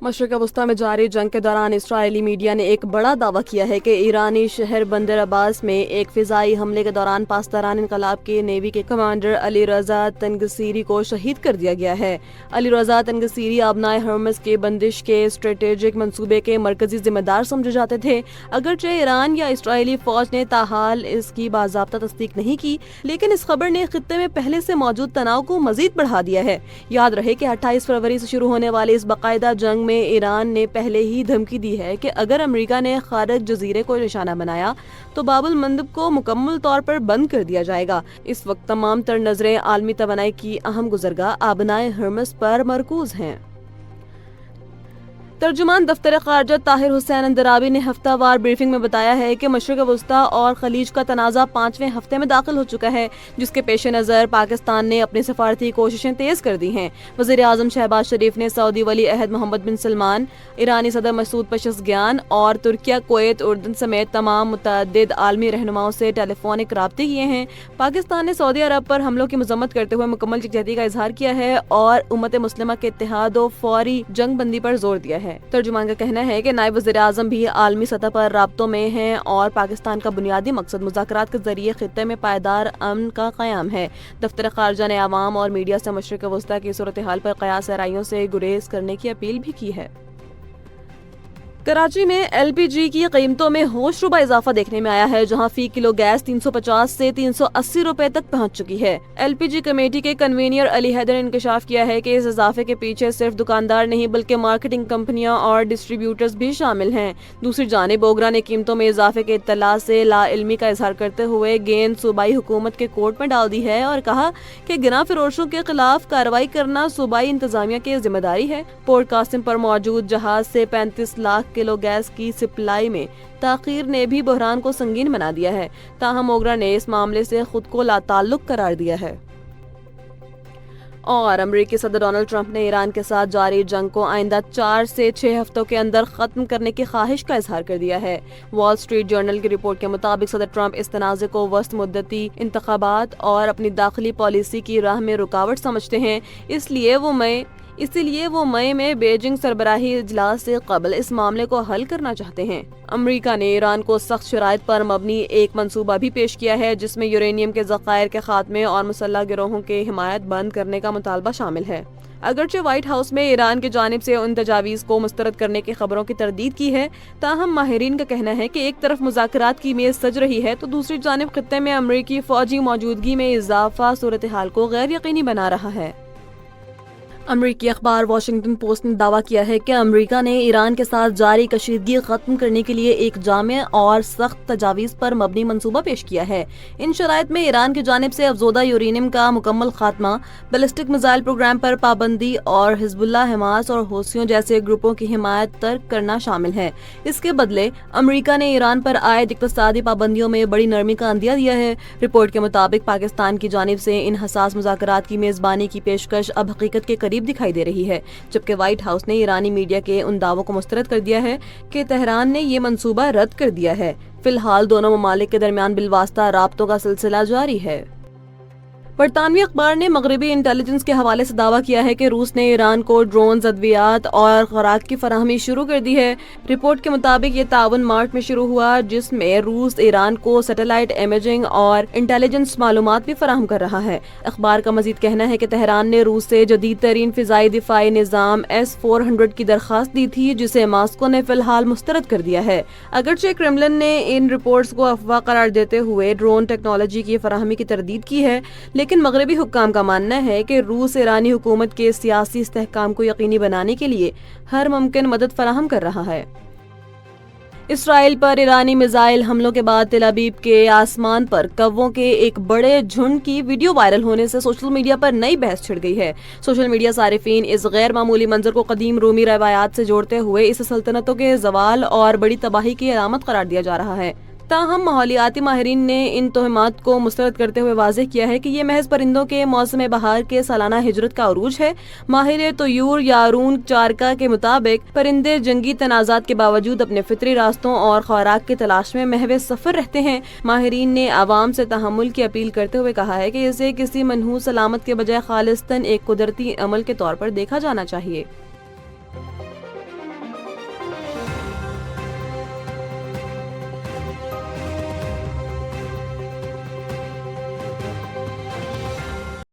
مشرق وسطی میں جاری جنگ کے دوران اسرائیلی میڈیا نے ایک بڑا دعویٰ کیا ہے کہ ایرانی شہر بندر عباس میں ایک فضائی حملے کے دوران پاسداران انقلاب کے نیوی کے کمانڈر علی رضا تنگسیری کو شہید کر دیا گیا ہے۔ علی رضا تنگسیری آبنائے ہرمز کے بندش کے اسٹریٹجک منصوبے کے مرکزی ذمہ دار سمجھے جاتے تھے۔ اگرچہ ایران یا اسرائیلی فوج نے تاحال اس کی باضابطہ تصدیق نہیں کی، لیکن اس خبر نے خطے میں پہلے سے موجود تناؤ کو مزید بڑھا دیا ہے۔ یاد رہے کہ 28 فروری سے شروع ہونے والی اس باقاعدہ جنگ میں ایران نے پہلے ہی دھمکی دی ہے کہ اگر امریکہ نے خارج جزیرے کو نشانہ بنایا تو باب المندب کو مکمل طور پر بند کر دیا جائے گا۔ اس وقت تمام تر نظریں عالمی توانائی کی اہم گزرگاہ آبنائے ہرمز پر مرکوز ہیں۔ ترجمان دفتر خارجہ طاہر حسین اندرابی نے ہفتہ وار بریفنگ میں بتایا ہے کہ مشرق وسطی اور خلیج کا تنازع 5ویں ہفتے میں داخل ہو چکا ہے، جس کے پیش نظر پاکستان نے اپنی سفارتی کوششیں تیز کر دی ہیں۔ وزیر اعظم شہباز شریف نے سعودی ولی عہد محمد بن سلمان، ایرانی صدر مسعود پشزگیان اور ترکیہ، کویت، اردن سمیت تمام متعدد عالمی رہنماؤں سے ٹیلی فونک رابطے کیے ہیں۔ پاکستان نے سعودی عرب پر حملوں کی مذمت کرتے ہوئے مکمل یکجہتی کا اظہار کیا ہے اور امت مسلمہ کے اتحاد و فوری جنگ بندی پر زور دیا ہے۔ ترجمان کا کہنا ہے کہ نائب وزیر اعظم بھی عالمی سطح پر رابطوں میں ہیں اور پاکستان کا بنیادی مقصد مذاکرات کے ذریعے خطے میں پائیدار امن کا قیام ہے۔ دفتر خارجہ نے عوام اور میڈیا سے مشرق وسطی کی صورتحال پر قیاس آرائیوں سے گریز کرنے کی اپیل بھی کی ہے۔ کراچی میں ایل پی جی کی قیمتوں میں ہوش ربا اضافہ دیکھنے میں آیا ہے، جہاں فی کلو گیس 350 سے 380 روپے تک پہنچ چکی ہے۔ ایل پی جی کمیٹی کے کنوینر علی حیدر نے انکشاف کیا ہے کہ اس اضافے کے پیچھے صرف دکاندار نہیں بلکہ مارکیٹنگ کمپنیاں اور ڈسٹریبیوٹرز بھی شامل ہیں۔ دوسری جانب اوگرا نے قیمتوں میں اضافے کے اطلاع سے لا علمی کا اظہار کرتے ہوئے گیند صوبائی حکومت کے کورٹ میں ڈال دی ہے اور کہا کہ گنا فروشوں کے خلاف کارروائی کرنا صوبائی انتظامیہ کی ذمہ داری ہے۔ پورٹ قاسم پر موجود جہاز سے 35 لاکھ کلو گیس کی سپلائی میں تاخیر نے بھی بحران کو سنگین بنا دیا ہے، تاہم اوگرا نے اس معاملے سے خود کو لا تعلق قرار دیا ہے۔ اور امریکی صدر ڈونلڈ ٹرمپ نے ایران کے ساتھ جاری جنگ کو آئندہ 4 سے 6 ہفتوں کے اندر ختم کرنے کی خواہش کا اظہار کر دیا ہے۔ وال اسٹریٹ جرنل کی رپورٹ کے مطابق صدر ٹرمپ اس تنازع کو وسط مدتی انتخابات اور اپنی داخلی پالیسی کی راہ میں رکاوٹ سمجھتے ہیں، اس لیے وہ مئی میں بیجنگ سربراہی اجلاس سے قبل اس معاملے کو حل کرنا چاہتے ہیں۔ امریکہ نے ایران کو سخت شرائط پر مبنی ایک منصوبہ بھی پیش کیا ہے، جس میں یورینیم کے ذخائر کے خاتمے اور مسلح گروہوں کی حمایت بند کرنے کا مطالبہ شامل ہے۔ اگرچہ وائٹ ہاؤس میں ایران کی جانب سے ان تجاویز کو مسترد کرنے کی خبروں کی تردید کی ہے، تاہم ماہرین کا کہنا ہے کہ ایک طرف مذاکرات کی میز سج رہی ہے تو دوسری جانب خطے میں امریکی فوجی موجودگی میں اضافہ صورتحال کو غیر یقینی بنا رہا ہے۔ امریکی اخبار واشنگٹن پوسٹ نے دعویٰ کیا ہے کہ امریکہ نے ایران کے ساتھ جاری کشیدگی ختم کرنے کے لیے ایک جامع اور سخت تجاویز پر مبنی منصوبہ پیش کیا ہے۔ ان شرائط میں ایران کی جانب سے افزودہ یورینیم کا مکمل خاتمہ، بیلسٹک میزائل پروگرام پر پابندی اور حزب اللہ، حماس اور حوثیوں جیسے گروپوں کی حمایت ترک کرنا شامل ہے۔ اس کے بدلے امریکہ نے ایران پر عائد اقتصادی پابندیوں میں بڑی نرمی کا عندیہ دیا ہے۔ رپورٹ کے مطابق پاکستان کی جانب سے ان حساس مذاکرات کی میزبانی کی پیشکش اب حقیقت کے قریب دکھائی دے رہی ہے، جبکہ وائٹ ہاؤس نے ایرانی میڈیا کے ان دعووں کو مسترد کر دیا ہے کہ تہران نے یہ منصوبہ رد کر دیا ہے۔ فی الحال دونوں ممالک کے درمیان بالواسطہ رابطوں کا سلسلہ جاری ہے۔ برطانوی اخبار نے مغربی انٹیلیجنس کے حوالے سے دعویٰ کیا ہے کہ روس نے ایران کو ڈرونز، ادویات اور خوراک کی فراہمی شروع کر دی ہے۔ رپورٹ کے مطابق یہ تعاون مارچ میں شروع ہوا، جس میں روس ایران کو سیٹلائٹ امیجنگ اور انٹیلیجنس معلومات بھی فراہم کر رہا ہے۔ اخبار کا مزید کہنا ہے کہ تہران نے روس سے جدید ترین فضائی دفاعی نظام S-400 کی درخواست دی تھی، جسے ماسکو نے فی الحال مسترد کر دیا ہے۔ اگرچہ کرملن نے ان رپورٹس کو افواہ قرار دیتے ہوئے ڈرون ٹیکنالوجی کی فراہمی کی تردید کی ہے، لیکن مغربی حکام کا ماننا ہے کہ روس ایرانی حکومت کے سیاسی استحکام کو یقینی بنانے کے لیے ہر ممکن مدد فراہم کر رہا ہے۔ اسرائیل پر ایرانی میزائل حملوں کے بعد تل ابیب کے آسمان پر کووں کے ایک بڑے جھنڈ کی ویڈیو وائرل ہونے سے سوشل میڈیا پر نئی بحث چھڑ گئی ہے۔ سوشل میڈیا صارفین اس غیر معمولی منظر کو قدیم رومی روایات سے جوڑتے ہوئے اسے سلطنتوں کے زوال اور بڑی تباہی کی علامت قرار دیا جا رہا ہے۔ تاہم ماحولیاتی ماہرین نے ان توہمات کو مسترد کرتے ہوئے واضح کیا ہے کہ یہ محض پرندوں کے موسم بہار کے سالانہ ہجرت کا عروج ہے۔ ماہر طیور یارون چارکا کے مطابق پرندے جنگی تنازعات کے باوجود اپنے فطری راستوں اور خوراک کی تلاش میں محو سفر رہتے ہیں۔ ماہرین نے عوام سے تحمل کی اپیل کرتے ہوئے کہا ہے کہ اسے کسی منحوس علامت کے بجائے خالصتاً ایک قدرتی عمل کے طور پر دیکھا جانا چاہیے۔